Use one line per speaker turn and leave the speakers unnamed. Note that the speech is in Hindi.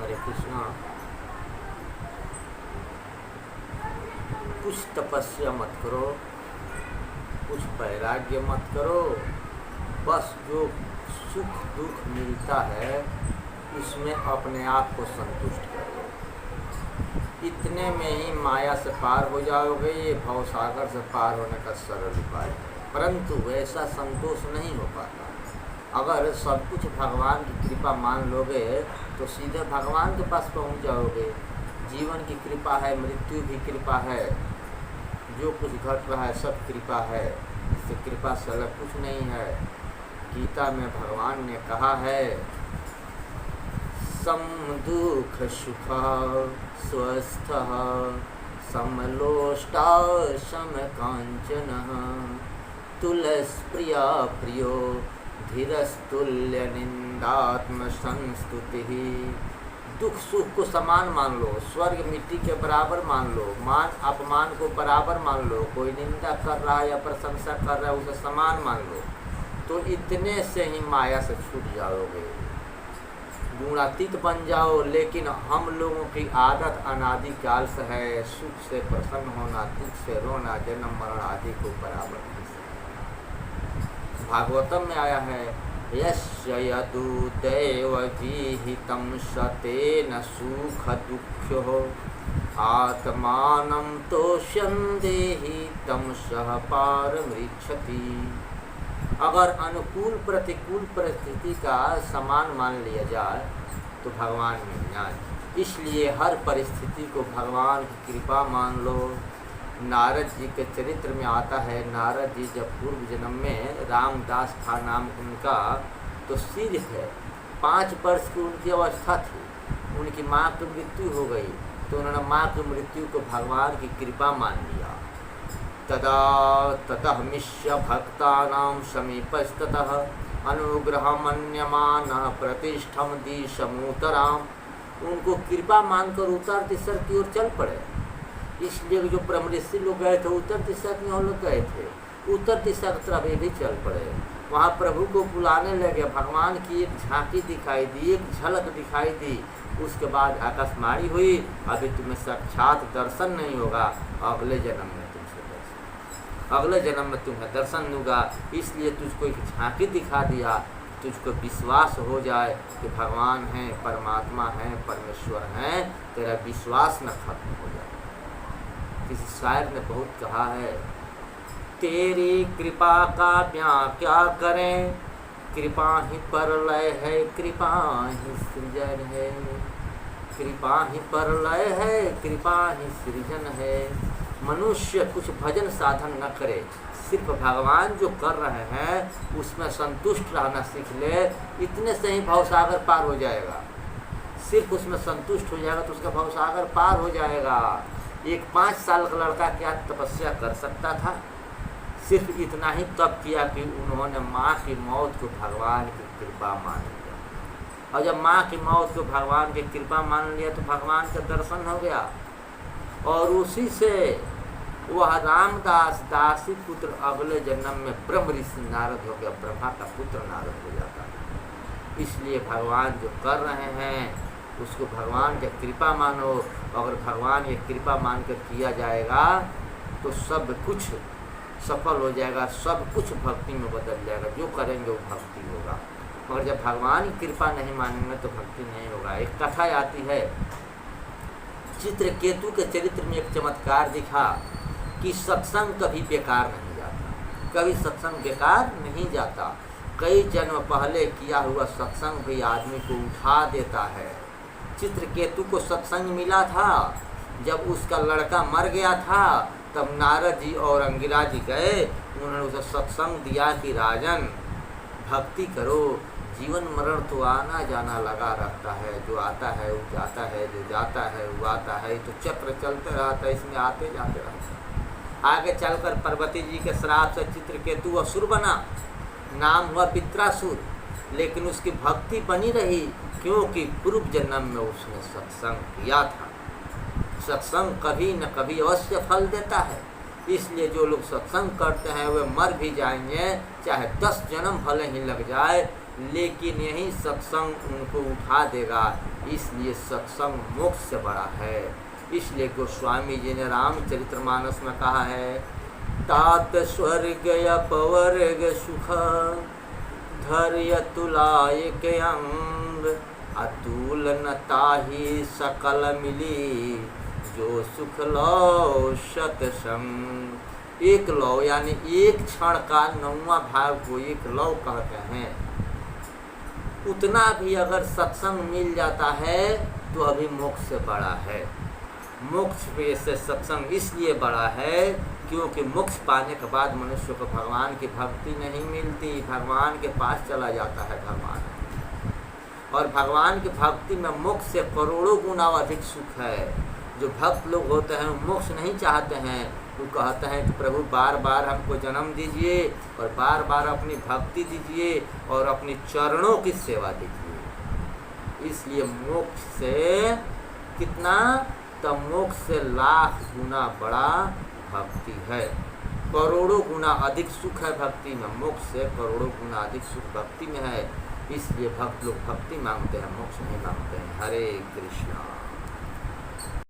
हरे कृष्णा। कुछ तपस्या मत करो, कुछ वैराग्य मत करो, बस जो सुख दुख मिलता है उसमें अपने आप को संतुष्ट करो। इतने में ही माया से पार हो जाओगे। ये भवसागर से पार होने का सरल उपाय है, परंतु वैसा संतोष नहीं हो पाता। अगर सब कुछ भगवान की कृपा मान लोगे तो सीधे भगवान के पास पहुंच जाओगे। जीवन की कृपा है, मृत्यु की कृपा है, जो कुछ घट रहा है सब कृपा है। इससे कृपा से अलग कुछ नहीं है। गीता में भगवान ने कहा है, सम दुख सुख स्वस्थ समलोष्टा समकांचन तुलस्प्रिया प्रियो धीरस्तुल्य निंदात्म संस्तुति। दुख सुख को समान मान लो, स्वर्ग मिट्टी के बराबर मान लो, मान अपमान को बराबर मान लो। कोई निंदा कर रहा है या प्रशंसा कर रहा है उसे समान मान लो, तो इतने से ही माया से छूट जाओगे, गुणातीत बन जाओ। लेकिन हम लोगों की आदत अनादिकाल से है, सुख से प्रसन्न होना, दुख से रोना, जन्म मरण आदि को बराबर नहीं। भागवतम में आया है, यस्य यदु दैवविहितं सतेन सुख दुःख्यो आत्मानं तोष्यं देहि तं सह पारमृच्छति। अगर अनुकूल प्रतिकूल परिस्थिति का समान मान लिया जाए तो भगवान मिल जाए। इसलिए हर परिस्थिति को भगवान की कृपा मान लो। नारद जी के चरित्र में आता है, नारद जी जब पूर्व जन्म में रामदास था नाम उनका, तो सिर्फ 5 वर्ष की उनकी अवस्था थी। उनकी माँ की मृत्यु हो गई तो उन्होंने माँ की मृत्यु को भगवान की कृपा मान लिया। तदा ततःमिष्य भक्तानां समीपस्ततः अनुग्रहमन्यमानः प्रतिष्ठं दिशमुतराम्। उनको कृपा मानकर उत्तर दिशा की ओर चल पड़े। इसलिए जो ब्रह्मऋषि लोग गए थे उत्तर दिशा में, हम लोग गए थे उत्तर दिशा की तरफ भी चल पड़े। वहाँ प्रभु को बुलाने लगे, भगवान की एक झांकी दिखाई दी, एक झलक दिखाई दी। उसके बाद आकाशवाणी हुई, अभी तुम्हें साक्षात दर्शन नहीं होगा, अगले जन्म में अगले जन्म में तुम्हें दर्शन दूंगा। इसलिए तुझको एक झांकी दिखा दिया, तुझको विश्वास हो जाए कि भगवान हैं, परमात्मा हैं, परमेश्वर हैं, तेरा विश्वास न खत्म हो जाए। किसी शायर ने बहुत कहा है, तेरी कृपा का क्या करें, कृपा ही परलय है, कृपा ही सृजन है। कृपा ही परलय है, कृपा ही सृजन है। मनुष्य कुछ भजन साधन न करे, सिर्फ भगवान जो कर रहे हैं उसमें संतुष्ट रहना सीख ले, इतने से ही भवसागर पार हो जाएगा। सिर्फ उसमें संतुष्ट हो जाएगा तो उसका भवसागर पार हो जाएगा। एक 5 साल का लड़का क्या तपस्या कर सकता था? सिर्फ इतना ही तप किया कि उन्होंने माँ की मौत को भगवान की कृपा मान लिया। और जब माँ की मौत को भगवान की कृपा मान लिया तो भगवान का दर्शन हो गया। और उसी से वह रामदास दासी पुत्र अगले जन्म में ब्रह्म ऋषि नारद हो गया, ब्रह्मा का पुत्र नारद हो जाता है। इसलिए भगवान जो कर रहे हैं उसको भगवान की कृपा मानो। अगर भगवान की कृपा मानकर किया जाएगा तो सब कुछ सफल हो जाएगा, सब कुछ भक्ति में बदल जाएगा। जो करेंगे वो भक्ति होगा। मगर जब भगवान की कृपा नहीं मानेंगे तो भक्ति नहीं होगा। एक कथा आती है, चित्रकेतु के चरित्र में एक चमत्कार दिखा कि सत्संग कभी बेकार नहीं जाता, कभी सत्संग बेकार नहीं जाता। कई जन्म पहले किया हुआ सत्संग भी आदमी को उठा देता है। चित्रकेतु को सत्संग मिला था, जब उसका लड़का मर गया था तब नारद जी और अंगिरा जी गए, उन्होंने उसे सत्संग दिया कि राजन भक्ति करो, जीवन मरण तो आना जाना लगा रहता है, जो आता है वो जाता है, जो जाता है वो आता है, तो चक्र चलते रहता है, इसमें आते जाते रहते हैं। आगे चलकर पार्वती जी के श्राप से चित्रकेतु असुर बना, नाम हुआ पित्रासुर, लेकिन उसकी भक्ति बनी रही क्योंकि पूर्व जन्म में उसने सत्संग किया था। सत्संग कभी न कभी अवश्य फल देता है। इसलिए जो लोग सत्संग करते हैं वे मर भी जाएंगे, चाहे 10 जन्म भले ही लग जाए, लेकिन यही सत्संग उनको उठा देगा। इसलिए सत्संग मोक्ष से बड़ा है। इसलिए गोस्वामी जी ने रामचरितमानस में कहा है, तात स्वर्ग अपवर्ग सुख धैर्य तुलायक अंग अतुल न ताहि सकल मिली जो सुख लो सतसंग। एक लौ यानी एक क्षण का 9वां भाग को एक लौ कहते हैं। उतना भी अगर सत्संग मिल जाता है तो अभी मोक्ष से बड़ा है। मोक्ष पे से सत्संग इसलिए बड़ा है क्योंकि मोक्ष पाने के बाद मनुष्य को भगवान की भक्ति नहीं मिलती, भगवान के पास चला जाता है भगवान। और भगवान की भक्ति में मोक्ष से करोड़ों गुना अधिक सुख है। जो भक्त लोग होते हैं मोक्ष नहीं चाहते हैं, वो कहते हैं कि प्रभु बार बार हमको जन्म दीजिए और बार बार अपनी भक्ति दीजिए और अपनी चरणों की सेवा दीजिए। इसलिए मोक्ष से कितना, तो मोक्ष से लाख गुना बड़ा भक्ति है, करोड़ों गुना अधिक सुख है भक्ति में। मोक्ष से करोड़ों गुना अधिक सुख भक्ति में है। इसलिए भक्त लोग भक्ति मांगते हैं, मोक्ष नहीं मांगते हैं। हरे कृष्णा।